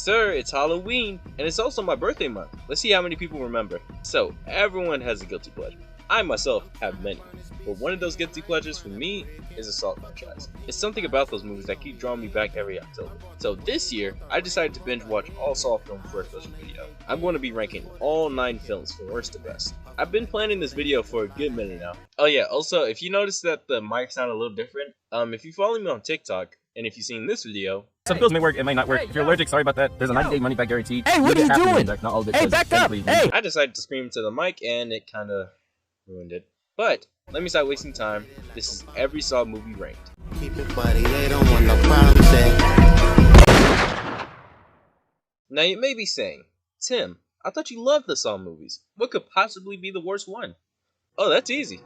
sir, it's Halloween, and it's also my birthday month. Let's see how many people remember. So, everyone has a guilty pleasure. I myself have many, but one of those guilty pleasures for me is the Saw franchise. It's something about those movies that keep drawing me back every October. So this year, I decided to binge watch all Saw films for a special video. I'm going to be ranking all 9 films from worst to best. I've been planning this video for a good minute now. Oh yeah, also, if you notice that the mic sound a little different, if you follow me on TikTok, and if you've seen this video, some pills may work, it may not work. If you're allergic, sorry about that. There's a 90-day money-back guarantee. Hey, what are you doing? Not all of it, hey, back up! Hey! I decided to scream to the mic, and it kind of ruined it. But let me stop wasting time. This is every Saw movie ranked. Keep it buddy, they don't want no problems. Now you may be saying, Tim, I thought you loved the Saw movies. What could possibly be the worst one? Oh, that's easy.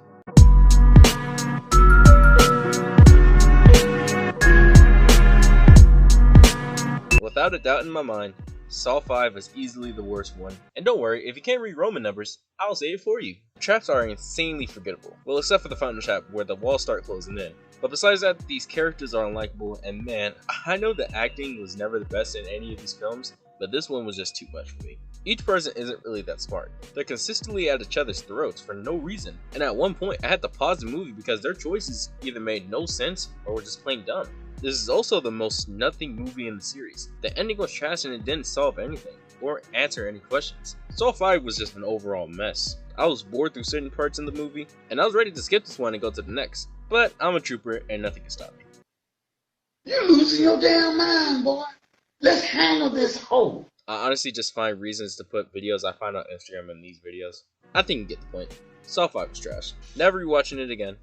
Without a doubt in my mind, Saw 5 is easily the worst one. And don't worry, if you can't read Roman numbers, I'll say it for you. The traps are insanely forgettable. Well, except for the final trap where the walls start closing in. But besides that, these characters are unlikable, and man, I know the acting was never the best in any of these films, but this one was just too much for me. Each person isn't really that smart. They're consistently at each other's throats for no reason. And at one point, I had to pause the movie because their choices either made no sense or were just plain dumb. This is also the most nothing movie in the series. The ending was trash and it didn't solve anything, or answer any questions. Saw 5 was just an overall mess. I was bored through certain parts in the movie, and I was ready to skip this one and go to the next. But I'm a trooper and nothing can stop me. You're losing your damn mind, boy. Let's handle this hole. I honestly just find reasons to put videos I find on Instagram in these videos. I think you get the point. Saw 5 is trash. Never rewatching it again.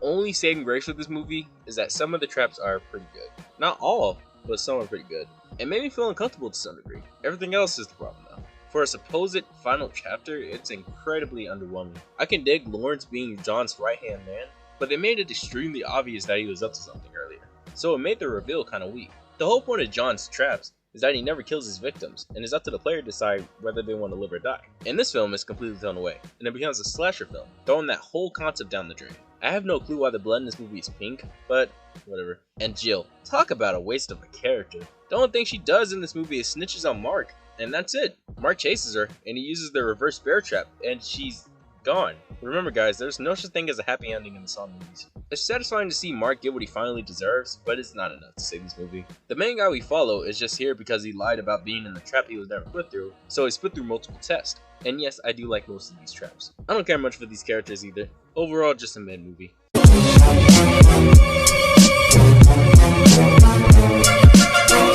Only saving grace with this movie is that some of the traps are pretty good. Not all, but some are pretty good. It made me feel uncomfortable to some degree. Everything else is the problem though. For a supposed final chapter, it's incredibly underwhelming. I can dig Lawrence being John's right-hand man, but they made it extremely obvious that he was up to something earlier. So it made the reveal kinda weak. The whole point of John's traps is that he never kills his victims, and it's up to the player to decide whether they want to live or die. In this film, it's completely thrown away, and it becomes a slasher film, throwing that whole concept down the drain. I have no clue why the blood in this movie is pink, but whatever. And Jill, talk about a waste of a character. The only thing she does in this movie is snitches on Mark, and that's it. Mark chases her, and he uses the reverse bear trap, and she's gone. Remember guys, there's no such thing as a happy ending in the Saw movies. It's satisfying to see Mark get what he finally deserves, but it's not enough to save this movie. The main guy we follow is just here because he lied about being in the trap he was never put through, so he's put through multiple tests. And yes, I do like most of these traps. I don't care much for these characters either. Overall, just a mid movie.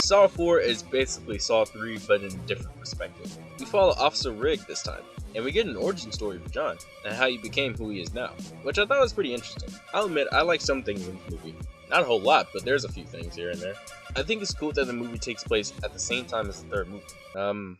Saw 4 is basically Saw 3 but in a different perspective. We follow Officer Rigg this time, and we get an origin story for John, and how he became who he is now, which I thought was pretty interesting. I'll admit, I like some things in the movie. Not a whole lot, but there's a few things here and there. I think it's cool that the movie takes place at the same time as the third movie.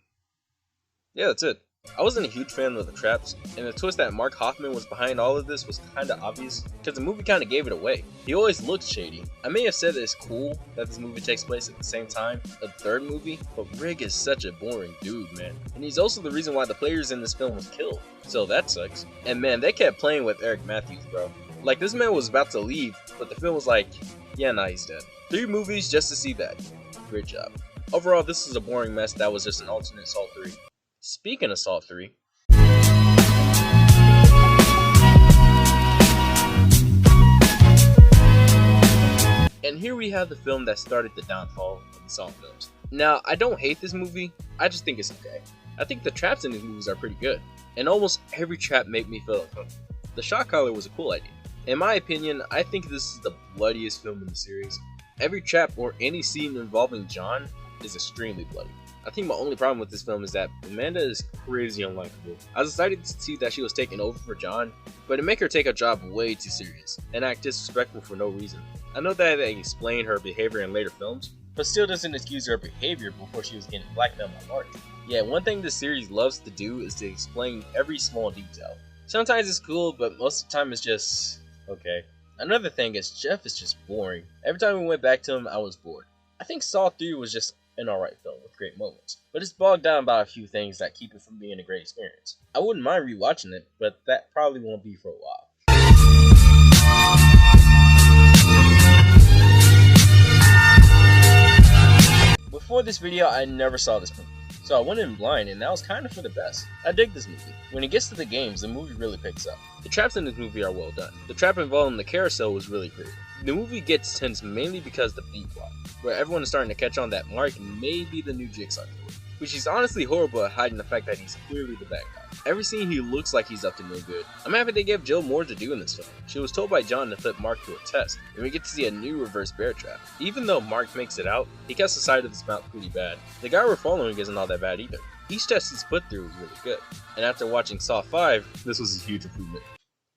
Yeah, that's it. I wasn't a huge fan of the traps, and the twist that Mark Hoffman was behind all of this was kinda obvious, because the movie kinda gave it away. He always looked shady. I may have said that it's cool that this movie takes place at the same time as the third movie, but Rigg is such a boring dude, man. And he's also the reason why the players in this film was killed, so that sucks. And man, they kept playing with Eric Matthews, bro. Like, this man was about to leave, but the film was like, yeah, nah, he's dead. 3 movies just to see that. Great job. Overall, this is a boring mess that was just an alternate Saw 3. Speaking of Saw 3, and here we have the film that started the downfall of the Saw films. Now, I don't hate this movie, I just think it's okay. I think the traps in these movies are pretty good, and almost every trap made me feel uncomfortable. The shot collar was a cool idea. In my opinion, I think this is the bloodiest film in the series. Every trap or any scene involving John is extremely bloody. I think my only problem with this film is that Amanda is crazy unlikable. I was excited to see that she was taking over for John, but to make her take her job way too serious and act disrespectful for no reason. I know that they explain her behavior in later films, but still doesn't excuse her behavior before she was getting blackmailed by Mark. Yeah, one thing this series loves to do is to explain every small detail. Sometimes it's cool, but most of the time it's just okay. Another thing is Jeff is just boring. Every time we went back to him, I was bored. I think Saw 3 was just an alright film with great moments, but it's bogged down by a few things that keep it from being a great experience. I wouldn't mind rewatching it, but that probably won't be for a while. Before this video, I never saw this movie, so I went in blind, and that was kind of for the best. I dig this movie. When it gets to the games, the movie really picks up. The traps in this movie are well done. The trap involving the carousel was really creative. The movie gets tense mainly because the beat plot, where everyone is starting to catch on that Mark may be the new Jigsaw killer, which is honestly horrible at hiding the fact that he's clearly the bad guy. Every scene he looks like he's up to no good. I'm happy they gave Jill more to do in this film. She was told by John to flip Mark to a test, and we get to see a new reverse bear trap. Even though Mark makes it out, he cuts the side of his mouth pretty bad. The guy we're following isn't all that bad either. Each test he's put through is really good. And after watching Saw 5, this was a huge improvement.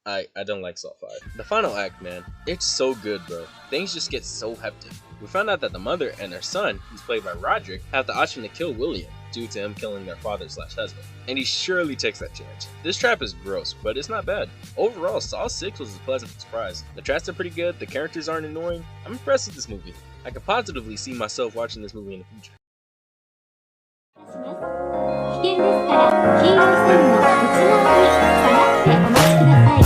I don't like Saw 5. The final act, man, it's so good, bro. Things just get so hectic. We found out that the mother and her son, who's played by Roderick, have the option to kill William, due to him killing their father/husband. And he surely takes that chance. This trap is gross, but it's not bad. Overall, Saw 6 was a pleasant surprise. The traps are pretty good, the characters aren't annoying. I'm impressed with this movie. I could positively see myself watching this movie in the future. 危険ですから黄色い線の内側に下がってお待ちください。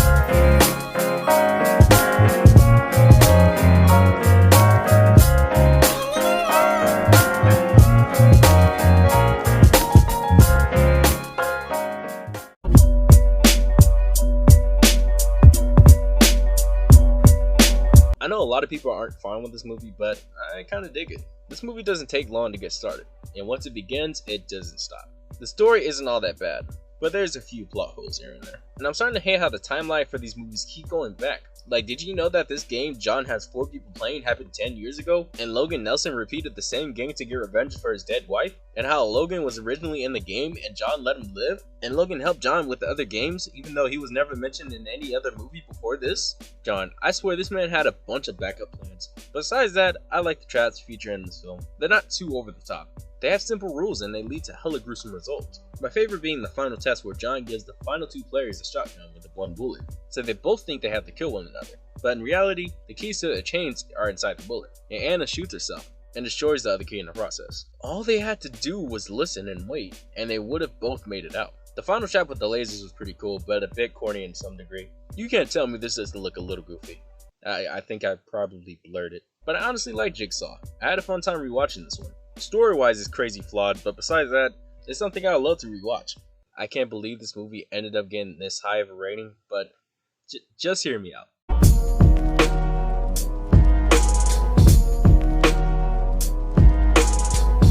I know a lot of people aren't fine with this movie, but I kinda dig it. This movie doesn't take long to get started, and once it begins, it doesn't stop. The story isn't all that bad, but there's a few plot holes here and there. And I'm starting to hate how the timeline for these movies keep going back. Like, did you know that this game John has 4 people playing happened 10 years ago? And Logan Nelson repeated the same game to get revenge for his dead wife? And how Logan was originally in the game and John let him live? And Logan helped John with the other games even though he was never mentioned in any other movie before this? John, I swear this man had a bunch of backup plans. Besides that, I like the traps featured in this film. They're not too over the top. They have simple rules and they lead to hella gruesome results. My favorite being the final test where John gives the final 2 players a shotgun with one bullet, so they both think they have to kill one another. But in reality, the keys to the chains are inside the bullet, and Anna shoots herself and destroys the other key in the process. All they had to do was listen and wait, and they would have both made it out. The final shot with the lasers was pretty cool, but a bit corny in some degree. You can't tell me this doesn't look a little goofy. I think I probably blurred it, but I honestly like Jigsaw. I had a fun time rewatching this one. Story-wise, it's crazy flawed, but besides that, it's something I would love to rewatch. I can't believe this movie ended up getting this high of a rating, but just hear me out.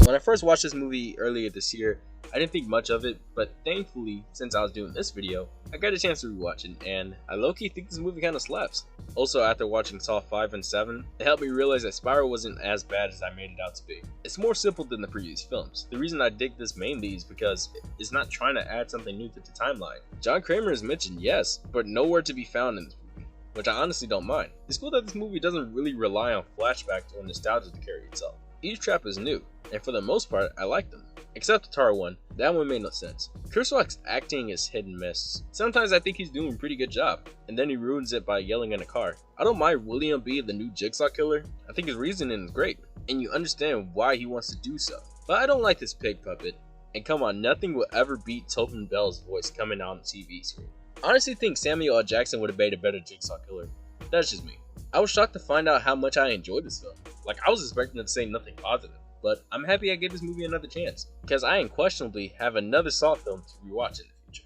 When I first watched this movie earlier this year, I didn't think much of it, but thankfully, since I was doing this video, I got a chance to rewatch it, and I low-key think this movie kinda slaps. Also, after watching Saw 5 and 7, it helped me realize that Spiral wasn't as bad as I made it out to be. It's more simple than the previous films. The reason I dig this mainly is because it's not trying to add something new to the timeline. John Kramer is mentioned, yes, but nowhere to be found in this movie, which I honestly don't mind. It's cool that this movie doesn't really rely on flashbacks or nostalgia to carry itself. Each trap is new, and for the most part, I like them. Except the Tara one, that one made no sense. Kurswalk's acting is hit and miss. Sometimes I think he's doing a pretty good job, and then he ruins it by yelling in a car. I don't mind William being the new Jigsaw killer. I think his reasoning is great, and you understand why he wants to do so. But I don't like this pig puppet, and come on, nothing will ever beat Tobin Bell's voice coming out on the TV screen. I honestly think Samuel L. Jackson would have made a better Jigsaw killer. That's just me. I was shocked to find out how much I enjoyed this film. Like, I was expecting to say nothing positive. But I'm happy I gave this movie another chance, because I unquestionably have another Saw film to rewatch in the future.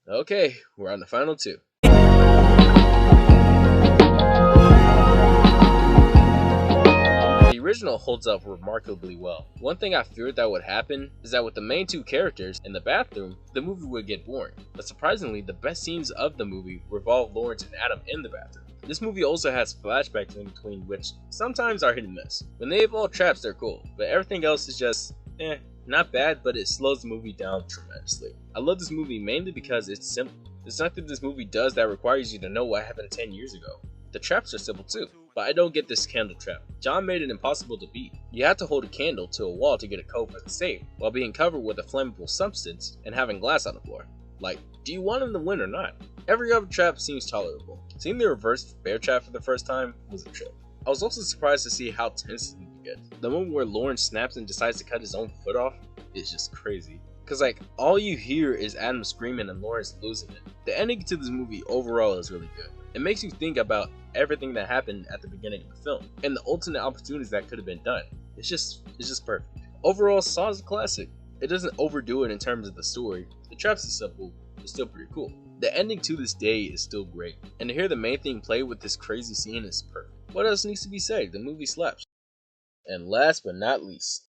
Okay, we're on the final 2. The original holds up remarkably well. One thing I feared that would happen is that with the main 2 characters in the bathroom, the movie would get boring. But surprisingly, the best scenes of the movie revolve Lawrence and Adam in the bathroom. This movie also has flashbacks in between, which sometimes are hit and miss. When they evolve traps, they're cool, but everything else is just, not bad, but it slows the movie down tremendously. I love this movie mainly because it's simple. There's nothing this movie does that requires you to know what happened 10 years ago. The traps are simple too, but I don't get this candle trap. John made it impossible to beat. You have to hold a candle to a wall to get a code for the safe, while being covered with a flammable substance and having glass on the floor. Like, do you want him to win or not? Every other trap seems tolerable. Seeing the reverse bear trap for the first time was a trip. I was also surprised to see how tense this movie gets. The moment where Lawrence snaps and decides to cut his own foot off is just crazy. Cause like, all you hear is Adam screaming and Lawrence losing it. The ending to this movie overall is really good. It makes you think about everything that happened at the beginning of the film, and the ultimate opportunities that could have been done. It's just perfect. Overall, Saw is a classic. It doesn't overdo it in terms of the story. The traps are simple, but still pretty cool. The ending to this day is still great, and to hear the main thing play with this crazy scene is perfect. What else needs to be said? The movie slaps. And last but not least,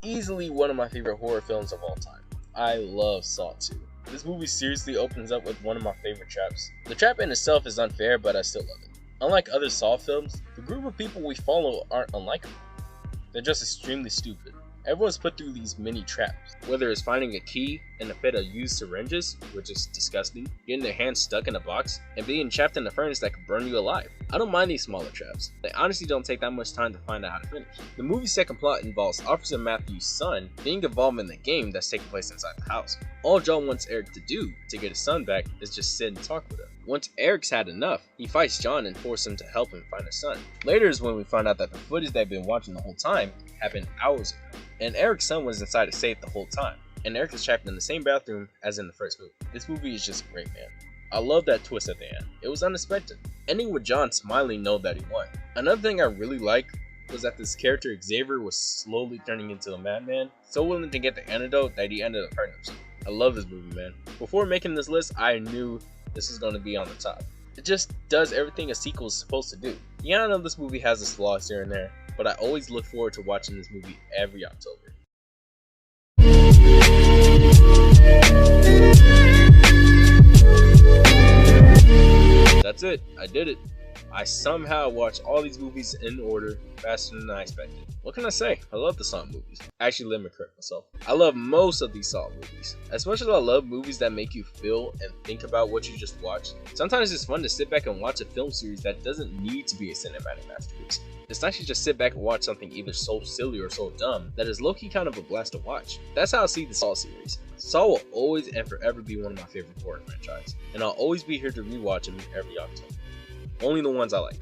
easily one of my favorite horror films of all time. I love Saw 2. This movie seriously opens up with one of my favorite traps. The trap in itself is unfair, but I still love it. Unlike other Saw films, the group of people we follow aren't unlikable. They're just extremely stupid. Everyone's put through these mini traps, whether it's finding a key in a pit of used syringes, which is disgusting, getting their hands stuck in a box, and being trapped in a furnace that could burn you alive. I don't mind these smaller traps. They honestly don't take that much time to find out how to finish. The movie's second plot involves Officer Matthew's son being involved in the game that's taking place inside the house. All John wants Eric to do to get his son back is just sit and talk with him. Once Eric's had enough, he fights John and forces him to help him find his son. Later is when we find out that the footage they've been watching the whole time happened hours ago, and Eric's son was inside a safe the whole time, and Eric is trapped in the same bathroom as in the first movie. This movie is just great, man. I love that twist at the end. It was unexpected. Ending with John smiling knowing that he won. Another thing I really liked was that this character Xavier was slowly turning into a madman, so willing to get the antidote that he ended up hurting himself. I love this movie, man. Before making this list, I knew this is going to be on the top. It just does everything a sequel is supposed to do. Yeah, I know this movie has its flaws here and there, but I always look forward to watching this movie every October. That's it. I did it. I somehow watched all these movies in order faster than I expected. What can I say? I love the Saw movies. Actually, let me correct myself. I love most of these Saw movies. As much as I love movies that make you feel and think about what you just watched, sometimes it's fun to sit back and watch a film series that doesn't need to be a cinematic masterpiece. It's nice to just sit back and watch something either so silly or so dumb that is low-key kind of a blast to watch. That's how I see the Saw series. Saw will always and forever be one of my favorite horror franchises, and I'll always be here to rewatch them every October. Only the ones I like.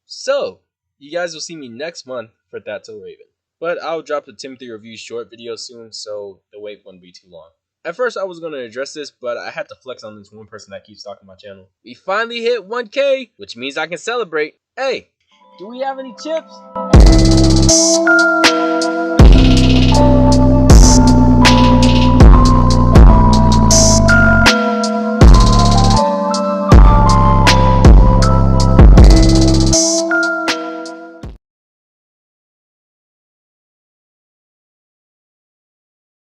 So, you guys will see me next month for That's So Raven. But I'll drop the Timothy review short video soon, so the wait won't be too long. At first I was going to address this, but I had to flex on this one person that keeps stalking my channel. We finally hit 1K, which means I can celebrate. Hey, do we have any chips?